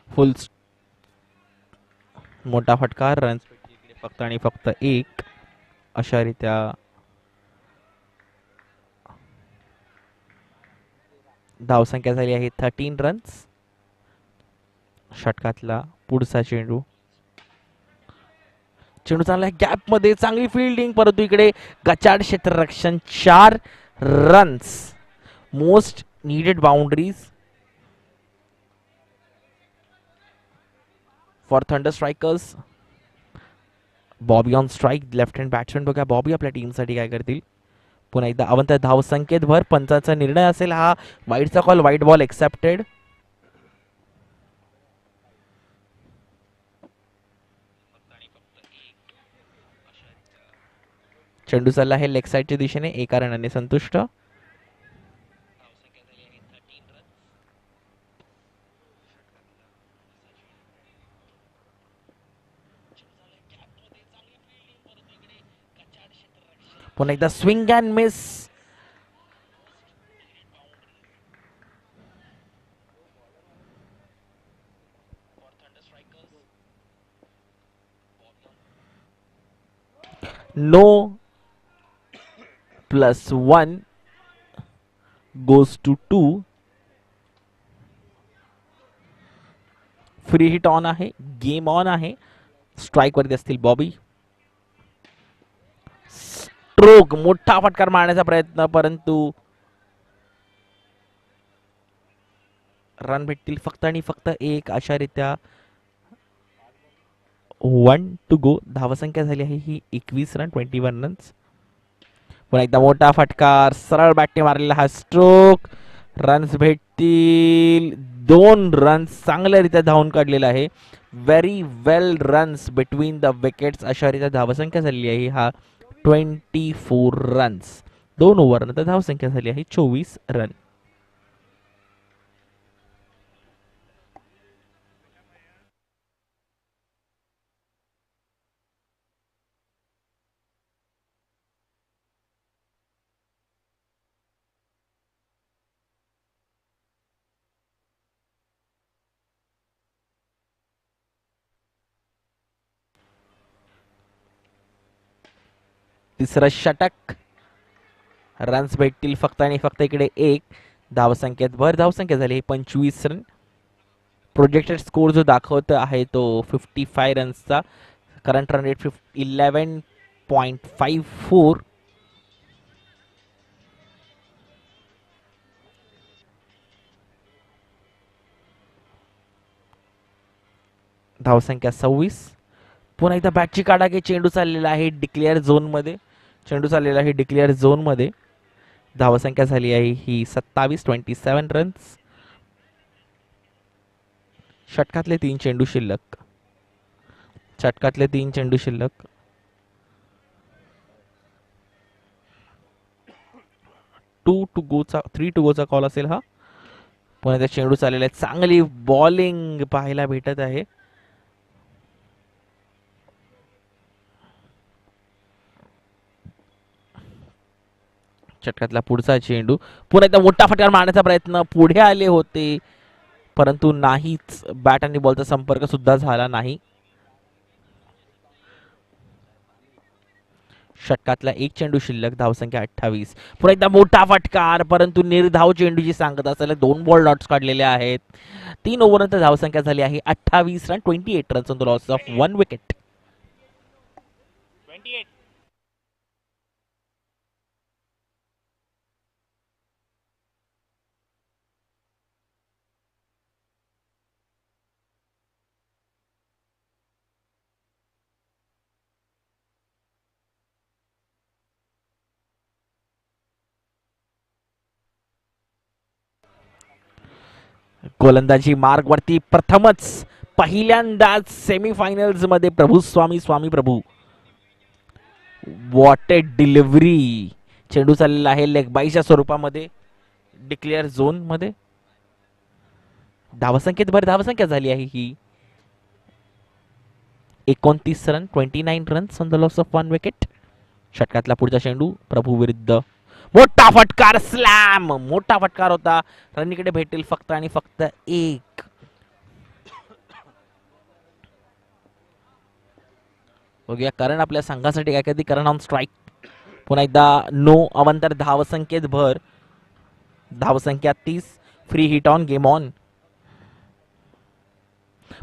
फुल मोठा फटकार, रन्स फक्त आणि फक्त एक. अशा रीत्या धावसंख्या झाली आहे 13 रन्स. षटकातला पुढचा चेंडू, चेंडू चांगला गॅप मध्ये, चांगली फिल्डिंग, परंतु इकडे गचाड क्षेत्ररक्षण. 4 runs, most needed boundaries for thunder strikers. Bobby on strike, left hand batsman. बघा बॉबी आपल्या टीमसाठी काय करतील. पुन्हा एकदा अवंत धावसंख्येत भर. पंचाचा निर्णय असेल हा. वाईडचा कॉल, वाईट बॉल एक्सेप्टेड. चेंडू चालला आहे लेग साईडच्या दिशेने, एका रनाने संतुष्ट. पुन्हा एकदा swing and miss. No +1 goes to 2. Free hit on आहे, गेम ऑन आहे. स्ट्राईक वरती असतील बॉबी. स्ट्रोक, मोठा फटकार मारण्याचा प्रयत्न, परंतु रन भेटतील फक्त आणि फक्त एक. अशा रीत्या 1 to go. धावसंख्या झाली आहे ही 21 रन, 21 रन्स. पुन्हा एकदा मोठा फटकार, सरळ बॅटने मारलेला हा स्ट्रोक. रन्स भेटतील 2 रन्स. चांगल्यारीत्या धावून काढलेला आहे. Very well runs between the wickets. अशा रीत्या धावसंख्या झालेली आहे हा 24 रन्स. 2 ओव्हर नंतर धावसंख्या झाली आहे 24 रन. तिसरं षटक, रन्स भेटतील फक्त आणि फक्त इकडे एक. धावसंख्येत भर. धावसंख्या झाली 25 रन. प्रोजेक्टेड स्कोर जो दाखवत आहे तो 55 रन्सचा. Current run rate 11.54. धावसंख्या 26. पुन्हा एकदा बॅटची काढा की चेंडू चाललेला आहे डिक्लेअर झोन मध्ये. चेंडू चाललेला आहे डिक्लेअर झोन मध्ये. धावसंख्या झाली आहे ही 27 रन्स. षटकातले 3 चेंडू शिल्लक. षटकातले 3 चेंडू शिल्लक. 3 टू गोचा कॉल असेल हा. पुन्हा त्या चेंडू चाललेला आहे. चांगली बॉलिंग पाहायला भेटत आहे. षटकातला पुढचा चेंडू. पुन्हा एकदा मोठा फटकार मारण्याचा प्रयत्न. पुढे आले होते परंतु नाहीच. बॅट आणि बॉलचा संपर्क सुद्धा झाला नाही. षटकातला 1 चेंडू शिल्लक. धावसंख्या 28. पुन्हा एकदा मोठा फटकार, परंतु निर्धाव चेंडूची सांगत असलेले 2 बॉल डॉट्स काढलेले आहेत. 3 ओव्हर नंतर धावसंख्या झाली आहे 28 run, 28 runs on the loss of 1 wicket. गोलंदाजी मार्ग वरती प्रथमच पहिल्यांदाच सेमीफायनल्स मध्ये प्रभू स्वामी स्वामी प्रभू. What A delivery. चेंडू चाललेला आहे लेग बाईच्या स्वरूपामध्ये डिक्लेअर झोन मध्ये. धावसंख्येत भर. धावसंख्या झाली आहे ही 29 run, 29 runs on the loss of 1 wicket. षटकातला पुढचा चेंडू प्रभू विरुद्ध. मोठा फटकार, स्लॅम. मोठा फटकार होता. रनीकडे भेटेल फक्त आणि फक्त एक. बघूया करण आपल्या संघासाठी काय करते. करण ऑन स्ट्राईक. पुन्हा एकदा नो. अवंतर धावसंख्येत भर. धावसंख्या 30. Free hit on. Game on.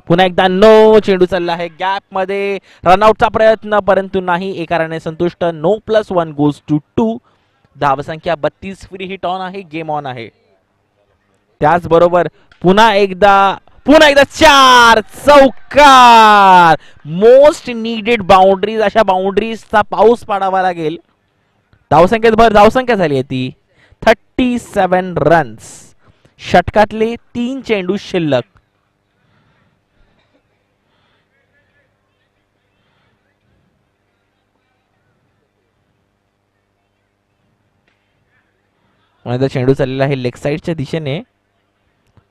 पुन्हा एकदा नो. चेंडू चालला आहे गॅप मध्ये. रनआउटचा प्रयत्न परंतु नाही. एका रनने संतुष्ट. No +1 goes to 2. धावसंख्या 32. फ्री हिट ऑन आहे. गेम ऑन आहे. त्याचबरोबर पुन्हा एकदा 4 चौकार. Most needed boundaries. अशा बाउंड्रीजचा पाऊस पाडावा लागेल. धावसंख्येत भर. धावसंख्या झाली आहे ती 37 रन्स. षटकातले 3 चेंडू शिल्लक. चेंडू चाललेला आहे लेग साईडच्या दिशेने.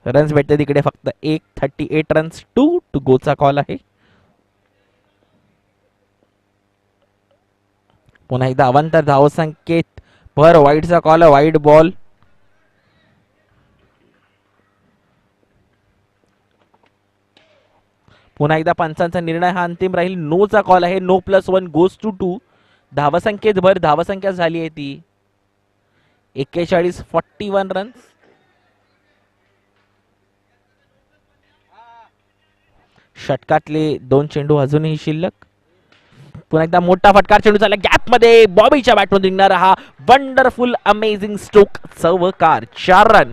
रन्स भेटते तिकडे फक्त 38 रन्स. 2 गोचा कॉल आहे. पुन्हा एकदा अवंतर धावसंख्येत भर. वाईडचा कॉल. Wide ball. पुन्हा एकदा पंचांचा निर्णय हा अंतिम राहील. नोचा कॉल आहे. No +1 goes to 2. धावसंख्येत भर. धावसंख्या झाली आहे ती 41. 41 रन्स. षटकातले 2 चेंडू अजूनही शिल्लक. पुन्हा एकदा मोठा फटकार. चेंडू चालला गॅप मध्ये. बॉबीच्या बॅटमधून निघणारा हा वंडरफुल अमेझिंग स्ट्रोक. चौकार. 4 रन.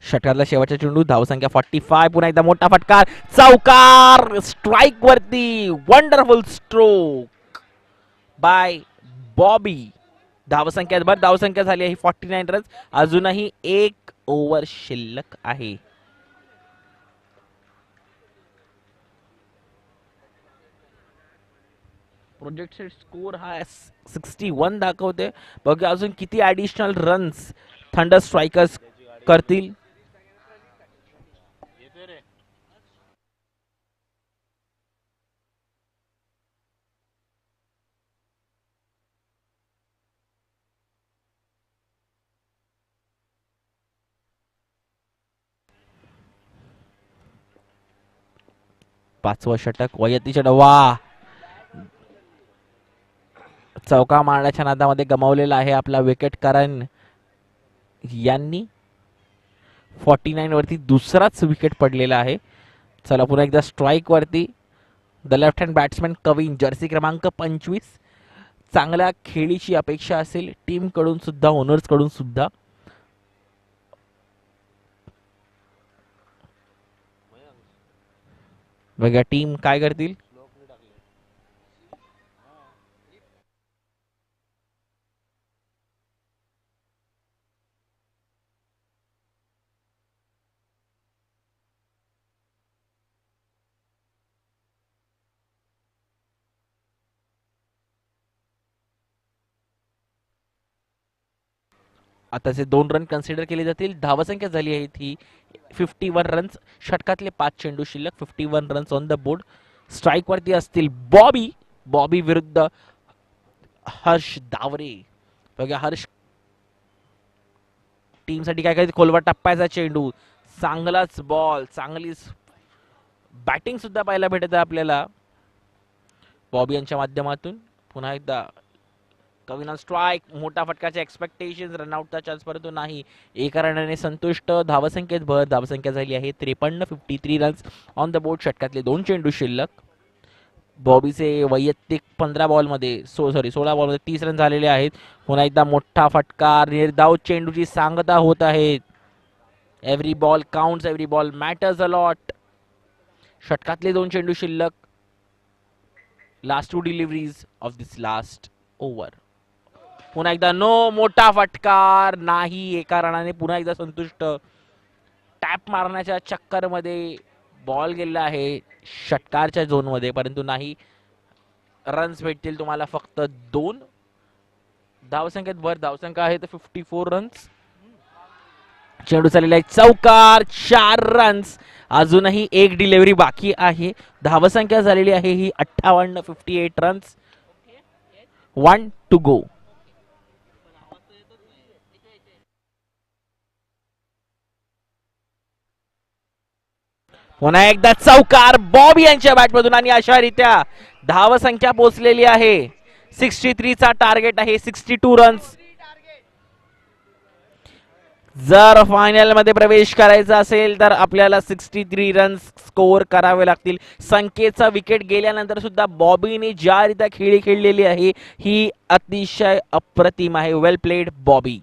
षटकातला शेवटचा चेंडू. धावसंख्या 45. पुन्हा एकदा मोठा फटकार. चौकार. स्ट्राईक वरती. Wonderful stroke bye Bobby. धावसंख्या भर. धावसंख्या झाली आहे 49 रन्स. अजूनही 1 ओव्हर शिल्लक आहे. प्रोजेक्टेड स्कोर हा 61 दाखवते. बघा अजून किती ऍडिशनल रन्स थंडर स्ट्रायकर्स करतील. पाचवा षटक. वयतीच्या डवा. चौका मारण्याच्या नादामध्ये गमावलेला आहे आपला विकेट. करण यांनी 49 वरती दुसराच विकेट पडलेला आहे. चला पुन्हा एकदा स्ट्राईक वरती. The left hand batsman Kavin. Jersey क्रमांक 25. चांगल्या खेळीची अपेक्षा असेल टीम कडून सुद्धा, ओनर्स कडून सुद्धा. बघा टीम काय करतील. आताचे 2 रन कन्सिडर केले जातील. धावसंख्या झाली आहे ती 51 रन्स. षटकातले 5 चेंडू शिल्लक. 51 runs on the board. Strike वरती असतील बॉबी. बॉबी विरुद्ध हर्ष दावरे. बघा हर्ष टीम साठी काय काय. खोलवर टप्प्याचा चेंडू. चांगलाच बॉल. चांगलीच बॅटिंग सुद्धा पाहायला भेटत आहे आपल्याला बॉबी यांच्या माध्यमातून. पुन्हा एकदा कविना स्ट्राईक. मोठा फटकाचे एक्सपेक्टेशन. रनआउटचा चान्स परंतु नाही. एका रनाने संतुष्ट. धावसंख्येत भर. धावसंख्या झाली आहे 53. 53 रन्स ऑन द बोर्ड. षटकातले 2 चेंडू शिल्लक. बॉबीचे वैयक्तिक 15 बॉलमध्ये 16 बॉलमध्ये 30 रन झालेले आहेत. पुन्हा एकदा मोठा फटकार. निर्धाव चेंडूची सांगता होत आहे. Every ball counts. Every ball matters a lot. षटकातले 2 चेंडू शिल्लक. Last 2 deliveries of this last over. पुन्हा एकदा नो. मोठा फटकार नाही. एका रनाने पुन्हा एकदा संतुष्ट. टॅप मारण्याच्या चक्कर मध्ये बॉल गेला आहे षटकारच्या झोन मध्ये परंतु नाही. रन्स भेटतील तुम्हाला फक्त 2. धावसंख्येत भर. धावसंख्या आहे तर 54 रन्स. चेंडू चाललेला आहे चौकार. 4 रन्स. अजूनही 1 डिलिव्हरी बाकी आहे. धावसंख्या झालेली आहे ही 58. 58 रन्स. 1 to go. पुन्हा एकदा चौकार बॉबी यांच्या बॅटमधून आणि अशा रीत्या धावसंख्या पोहोचलेली आहे 63 चा टार्गेट आहे 62 रन्स. जर फायनल मध्ये प्रवेश करायचा असेल तर आपल्याला 63 रन्स स्कोअर करावे लागतील. संख्येचा विकेट गेल्यानंतर सुद्धा बॉबीने ज्या रीत्या खेळी खेळलेली आहे ही अतिशय अप्रतिम आहे. वेल प्लेड बॉबी.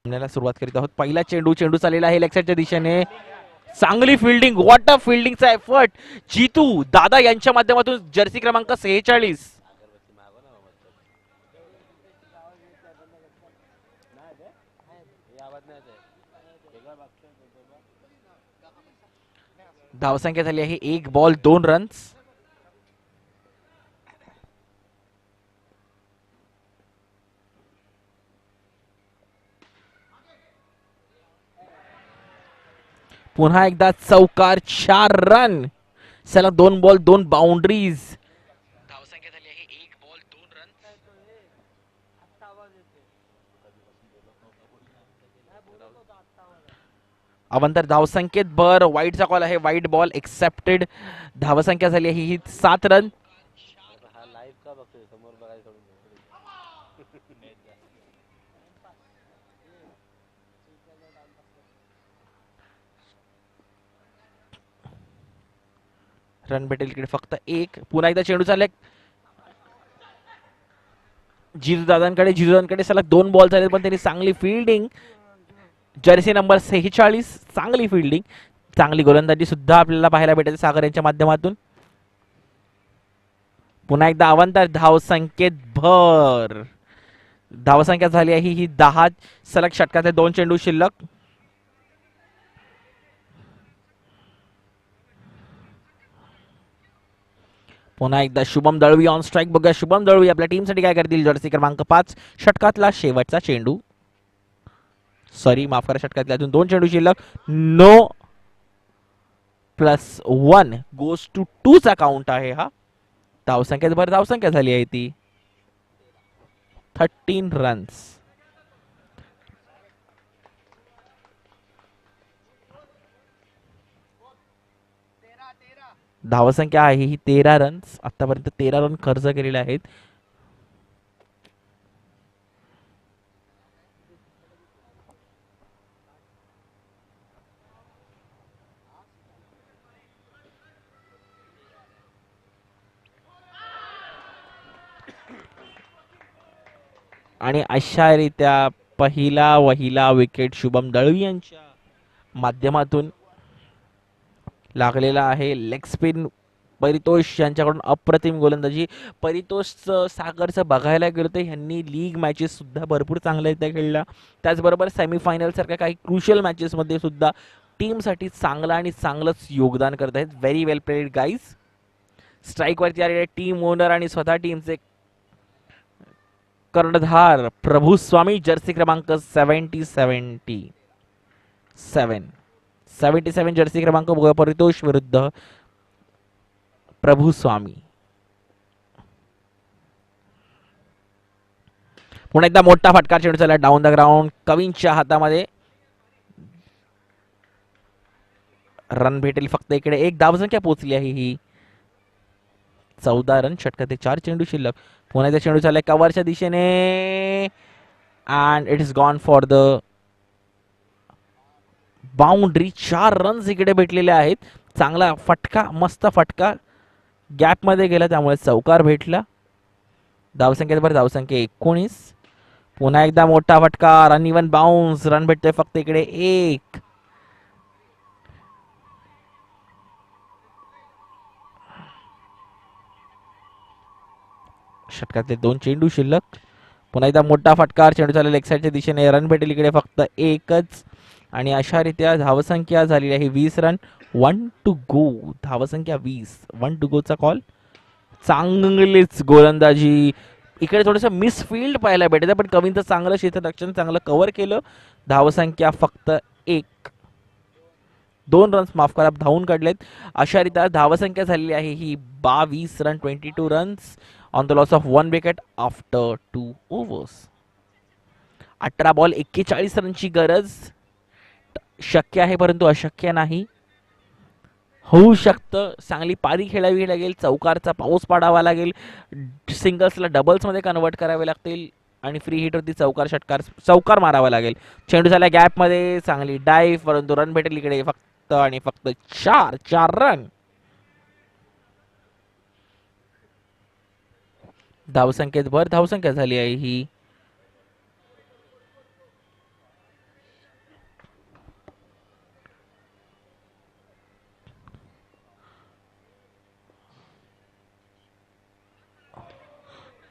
सुरुवात करीत आहोत. पहिला चेंडू चाललेला आहे लेग साइडच्या दिशेने. चांगली फिल्डिंग. व्हॉट अ फिल्डिंगचा एफर्ट जीतू दादा यांच्या माध्यमातून. जर्सी क्रमांक 46. धावसंख्या झाली आहे 1 बॉल 2 रन्स. पुन्हा एकदा चौकार 4 रन. सलग 2 बॉल 2 बाउंड्रीज. धावसंख्या झाली आहे 1 बॉल 2 रन. अवंतर धावसंख्येत भर. वाईटचा कॉल आहे. वाईट बॉल एक्सेप्टेड. धावसंख्या झाली आहे ही 7 रन. रन भेटेल इकडे फक्त 1. पुन्हा एकदा चेंडू चालले जिजू दादांकडे सलग 2 बॉल झाले पण त्यांनी चांगली फिल्डिंग. Jersey number 46. चांगली फिल्डिंग. चांगली गोलंदाजी सुद्धा आपल्याला पाहायला भेटेल सागर यांच्या माध्यमातून. पुन्हा एकदा अवंतर धावसंख्येत भर. धावसंख्या झाली आहे ही 10. सलग षटकातले 2 चेंडू शिल्लक. पुन्हा एकदा शुभम दळवी ऑन स्ट्राइक. बघूया शुभम दळवी आपल्या टीमसाठी काय करतील. जर्सी क्रमांक 5. षटकातला शेवटचा चेंडू. सॉरी माफ करा. षटकातले अजून 2 चेंडू शिल्लक. नो +1 गोज टू 2 चा काउंट आहे हा. धावसंख्येत भर धावसंख्या झाली आहे ती. 13 रन्स. धावसंख्या आहे ही 13 रन्स. आतापर्यंत 13 रन खर्च केलेले आहेत. आणि अशारित्या वहिला विकेट शुभम दळवी यांच्या माध्यमातून लागलेला आहे. लेग स्पिन परितोष यांच्याकडून अप्रतिम गोलंदाजी. परितोषचं सागरचं बघायला गेलो तर ह्यांनी लीग मॅचेस सुद्धा भरपूर चांगल्या खेळल्या. त्याचबरोबर सेमीफायनल सारख्या काही क्रुशियल मॅचेसमध्ये सुद्धा टीमसाठी चांगलं आणि चांगलंच योगदान करत आहेत. व्हेरी वेल प्लेड गाईज. स्ट्राईकवरती आलेले टीम ओनर आणि स्वतः टीमचे कर्णधार प्रभुस्वामी, जर्सी क्रमांक 77 जर्सी क्रमांक परितोष विरुद्ध प्रभुस्वामी. पुन्हा एकदा मोठा फटका चेंडू चालला डाऊन द ग्राउंड. कविंच्या हातामध्ये रन भेटेल फक्त. इकडे एक धावसंख्या पोहोचली आहे ही 14 रन. षटकात 4 चेंडू शिल्लक. पुन्हा एकदा चेंडू चाललाय कव्हरच्या दिशेने and it is gone for the boundary. 4 runs इकडे भेटलेले आहेत. चांगला फटका, मस्त फटका गॅप मध्ये गेला त्यामुळे चौकार भेटला. धावसंख्येवर धावसंख्या 19. पुन्हा एकदा मोठा फटका, रन इवन बाउन्स. रन भेटतोय फक्त इकडे 1. षटकातले 2 चेंडू शिल्लक. पुन्हा एकदा मोठा फटका, चेंडू चालला लेग साईडच्या दिशेने. रन भेटेल इकडे फक्त 1च. आणि अशारित्या धावसंख्या झालेली आहे 20 रन. 1 to go. धावसंख्या 20. 1 टू गो चा कॉल. चांगलीच गोलंदाजी. इकडे थोडंसं मिसफिल्ड पाहायला भेटतं पण कवींचं चांगलं क्षेत्ररक्षण, चांगलं कव्हर केलं. धावसंख्या फक्त 1. 2 रन्स माफ करा धावून काढलेत. अशारित्या धावसंख्या झालेली आहे ही 22 run. 22 runs on the loss of 1 wicket after 2 overs. 18 ball 41 रनची गरज. शक्य आहे परंतु अशक्य नाही. होऊ शकतं. चांगली पारी खेळावी लागेल. चौकारचा पाऊस पाडावा लागेल. सिंगल्सला डबल्समध्ये कन्वर्ट करावे लागतील आणि फ्री हिटवरती चौकार मारावा लागेल. चेंडू झाला गॅपमध्ये. चांगली डाईव्ह परंतु रन भेटेल इकडे फक्त आणि फक्त 4 रन. धावसंख्येत भर धावसंख्या झाली आहे ही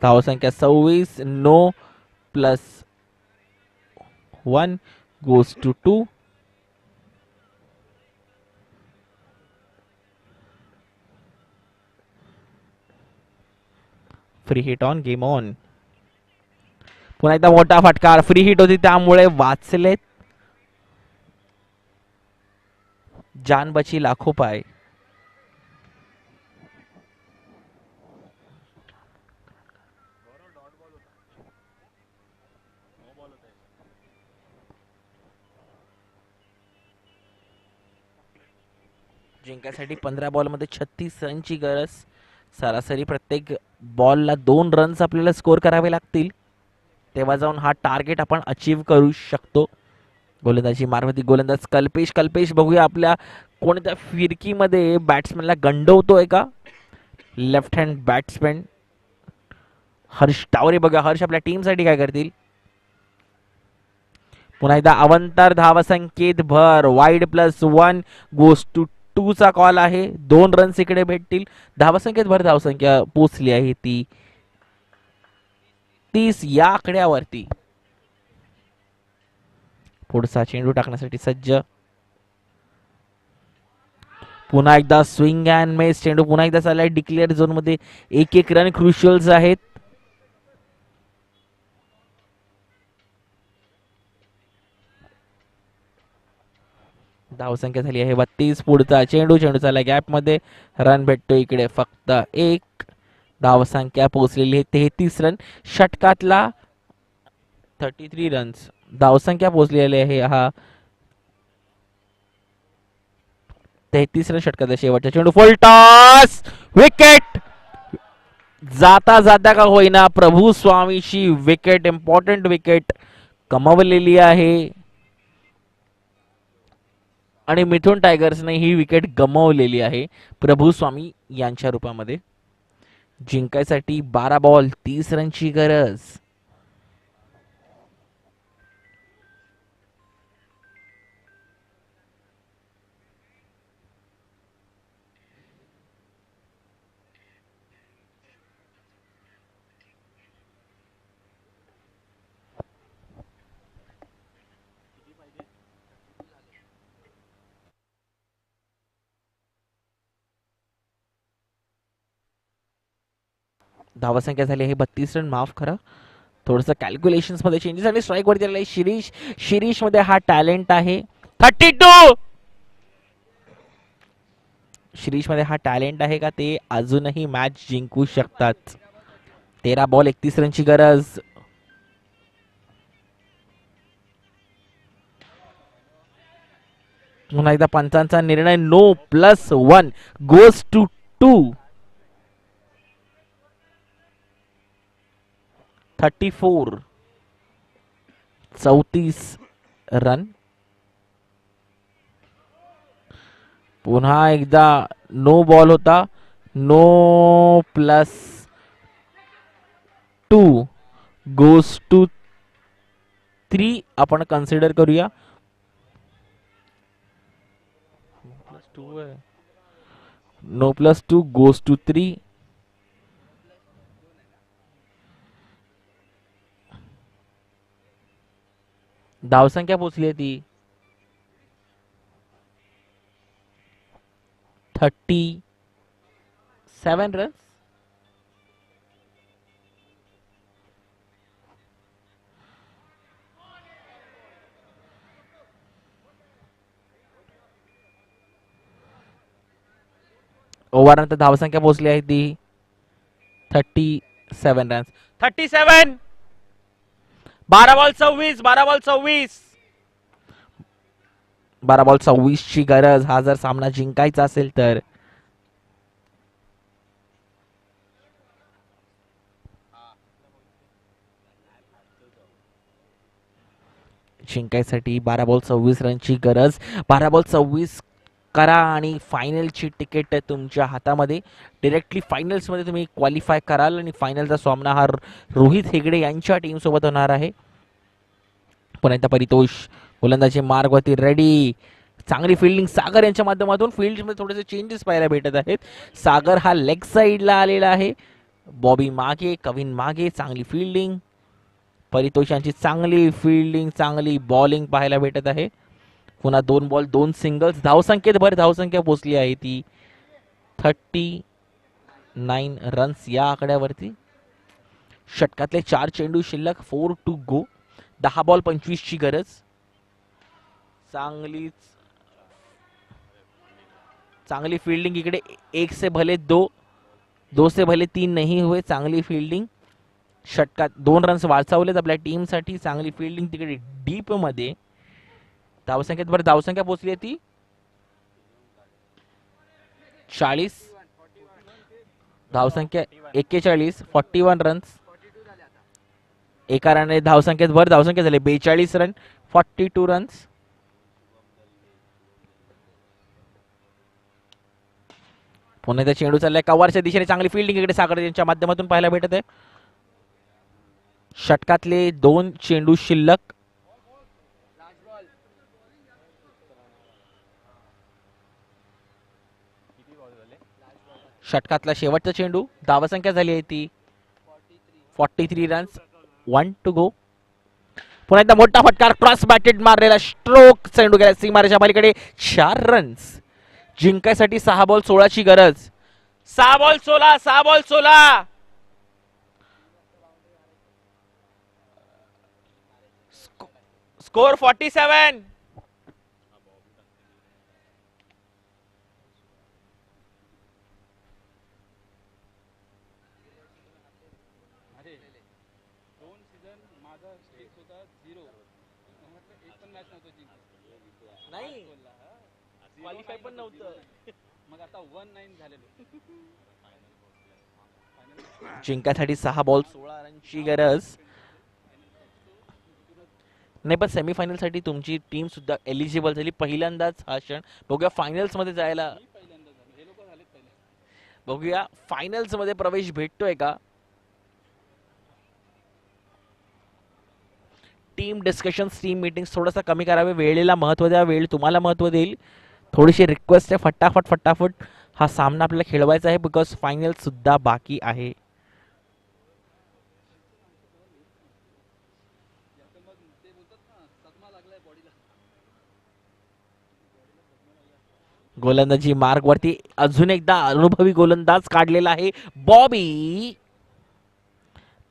धावसंख्या 26. No plus 1 goes to 2. Free hit on, game on. पुन्हा एकदा मोठा फटकार. फ्री हिट होती त्यामुळे वाचलेत. जान बची लाखो पाय. जिंकण्यासाठी 15 बॉलमध्ये 36 रनची गरज. सरासरी प्रत्येक बॉलला 2 रन्स आपल्याला स्कोर करावे लागतील तेव्हा जाऊन हा टार्गेट आपण अचीव करू शकतो. गोलंदाजी मार्फती गोलंदाज कल्पेश बघूया आपल्या कोणत्या फिरकीमध्ये बॅट्समॅनला गंडवतोय का. Left hand batsman Harsh Taware. बघा हर्ष आपल्या टीमसाठी काय करतील. पुन्हा एकदा अवंतर धावसंख्येत भर. वाईड प्लस 1 गोस टू 2 चा कॉल आहे. 2 रन्स इकडे भेटतील. धावसंख्येत भर धावसंख्या पोचली आहे ती 30 या आकड्यावरती. पुढचा चेंडू टाकण्यासाठी सज्ज. पुन्हा एकदा स्विंग अँड मिस. चेंडू पुन्हा एकदा चाललाय डिक्लेअर झोन मध्ये. 1 रन क्रुशियल्स आहेत. धावसंख्या झाली आहे 32. पुढचा चेंडू चाललाय गॅप मध्ये. रन भेटतो इकडे फक्त 1. धावसंख्या पोहोचलेली आहे 33 रन. षटकातला 33 रन्स धावसंख्या पोहोचलेली आहे. हा 33 रन षटकाचा शेवटचा चेंडू फुल टॉस विकेट. जाता जाता का होईना प्रभू स्वामीची विकेट, इम्पॉर्टंट विकेट कमावलेली आहे आणि मिथुन टायगर्सने ही विकेट गमावलेली आहे प्रभू स्वामी यांच्या रूपामध्ये. जिंकायसाठी 12 बॉल 30 रनची गरज. धावसंख्या झाली आहे 32 रन. माफ करा, थोडस कॅल्क्युलेशन मध्ये चेंजेस आणि स्ट्राईक वरती आलेला आहे शिरीष. शिरीष मध्ये हा टॅलेंट आहे. 32 शिरीष मध्ये हा टॅलेंट आहे का ते अजूनही मॅच जिंकू शकतात. 13 बॉल 31 रनची गरज. पुन्हा एकदा पंचांचा निर्णय. No +1 goes to 2. 34 रन. पुन्हा एकदा नो बॉल होता. नो +2 गोज टू 3 आपण कन्सिडर करूया. No +2 goes to 3. धावसंख्या पोचली आहे ती 37 रन्स. ओव्हर नंतर धावसंख्या पोहोचली आहे ती 37 रन्स. 37 12 बॉल 26. 12 बॉल 26. 12 बॉल 26 ची गरज हा जर सामना जिंकायचा असेल तर. जिंकायसाठी 12 बॉल 26 रनची गरज. 12 बॉल 26 करा आणि फायनलची तिकीट तुमच्या हातामध्ये. डिरेक्टली फायनल्स मध्ये तुम्ही क्वालिफाय कराल आणि फायनलचा सामना हा रोहित हेगडे यांच्या टीम सोबत होणार आहे. पुन्हा एकदा परितोष गोलंदाजी मार्गवरती रेडी. चांगली फिल्डिंग सागर यांच्या माध्यमातून. फील्डमध्ये थोडेसे चेंजेस पाहायला भेटत आहेत. सागर हा लेग साईडला आलेला आहे. बॉबी मागे, कविन मागे. चांगली फिल्डिंग. परितोष यांची चांगली फिल्डिंग, चांगली बॉलिंग पाहायला भेटत आहे. पुन्हा 2 बॉल 2 सिंगल्स. धावसंख्येत भर धावसंख्या पोचली आहे ती 39 रन्स या आकड्यावरती. षटकातले 4 चेंडू शिल्लक. 4 टू गो. 10 बॉल 25 ची गरज. चांगली फील्डिंग इकडे. 1 से भले 2, 2 से भले 3 नहीं हुए. चांगली फील्डिंग. षटकात 2 रन्स वाचवलेत आपल्या टीमसाठी. चांगली फील्डिंग तिकडे डीप मध्ये. धावसंख्येत बरं धावसंख्या पोहोचली आहे ती 40. धावसंख्या 41. 41 रन्स. एका रनने धावसंख्येत भर धावसंख्या झाली 42 रन. 42 रन्स. पुन्हा एकदा चेंडू चाललाय कव्हरच्या दिशेने. चांगली फिल्डिंग इकडे सागर यांच्या माध्यमातून पाहायला भेटत आहे. षटकातले 2 चेंडू शिल्लक. षटकातला शेवटचा चेंडू. धावसंख्या झाली आहे ती 43 रन्स. 1 to go. पुन्हा एकदा मोठा फटकार. क्रॉस बॅटेड मारलेला स्ट्रोक. चेंडू गेला सीमारेच्या पलीकडे. 4 रन्स. जिंकायसाठी 6 बॉल 16 ची गरज. 6 बॉल 16. 6 बॉल 16. स्कोर 47. नाही क्वालिफाय पण नव्हतं. जिंकासाठी 6 बॉल 16 रनची गरज. नाही पण सेमीफायनल साठी तुमची टीम सुद्धा एलिजिबल झाली पहिल्यांदाच हा क्षण. बघूया फायनल्स मध्ये जायला, बघूया फायनल्स मध्ये प्रवेश भेटतोय का. टीम डिस्कशन्स टीम मीटिंग्स थोडासा कमी करावे, वेळेला महत्व द्या, वेळ तुम्हाला महत्व देईल. थोडीशी रिक्वेस्ट आहे, फटाफट फटाफट हा सामना आपल्याला खेळवायचा आहे बिकॉज फायनल सुद्धा बाकी आहे. गोलंदाजी मार्ग वरती अजून एकदा अनुभवी गोलंदाज काढलेला आहे बॉबी.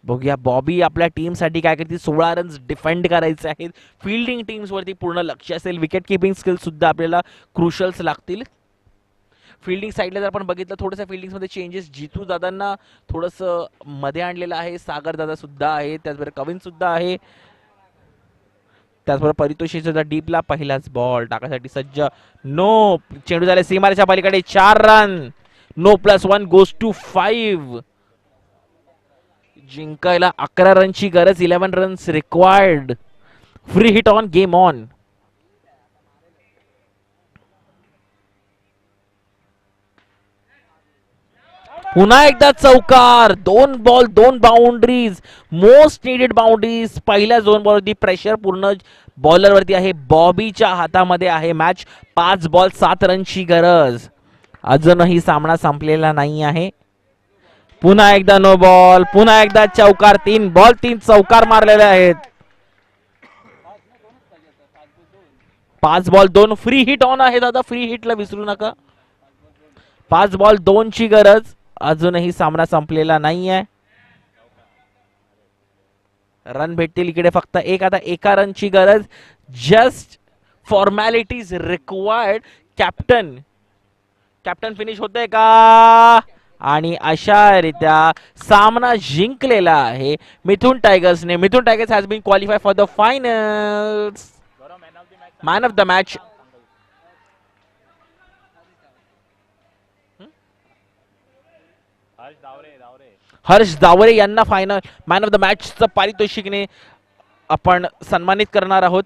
बघूया बॉबी आपल्या टीम साठी काय करते. 16 रन्स डिफेंड करायचे आहेत. फिल्डिंग टीम्स वरती पूर्ण लक्ष असेल. विकेट किपिंग स्किल सुद्धा आपल्याला क्रुशल्स लागतील. फिल्डिंग साईडला जर आपण बघितलं थोडंसं फिल्डिंग मध्ये चेंजेस जितू दादांना थोडंसं मध्ये आणलेलं आहे. सागर दादा सुद्धा आहे, त्याचबरोबर कविन सुद्धा आहे, त्याचबरोबर परितोषी सुद्धा डीपला. पहिलाच बॉल टाकायसाठी सज्ज. नो, चेंडू झाले सीमारेच्या पलीकडे. 4 रन. No +1 goes to 5. जिंकायला 11 रनची गरज. 11 runs required. Free hit on, game on. पुन्हा एकदा चौकार. 2 ball 2 boundaries, most needed boundaries. पहिल्या 2 बॉलवरती प्रेशर पूर्ण बॉलर वरती आहे. बॉबीच्या हातामध्ये आहे मॅच. 5 बॉल 7 रनची गरज. अजूनही सामना संपलेला नाही आहे. पुन्हा एकदा नो बॉल, पुन्हा एकदा चौकार. 3 बॉल 3 चौकार मारलेले आहेत. 5 बॉल 2 फ्री हिट ऑन आहे दादा. फ्री हिटला विसरू नका. 5 बॉल 2 ची गरज. अजूनही सामना संपलेला नाहीये. रन भेटतील इकडे फक्त एक. आता 1 रनची गरज. Just formalities required. Captain captain finish होतंय का. आणि अशा रीत्या सामना जिंकलेला आहे मिथुन टायगर्सने. Mithun Tigers has been qualify for the finals. Man of the match Harsh Daware यांना फायनल मॅन ऑफ द मॅचचं पारितोषिकने आपण सन्मानित करणार आहोत.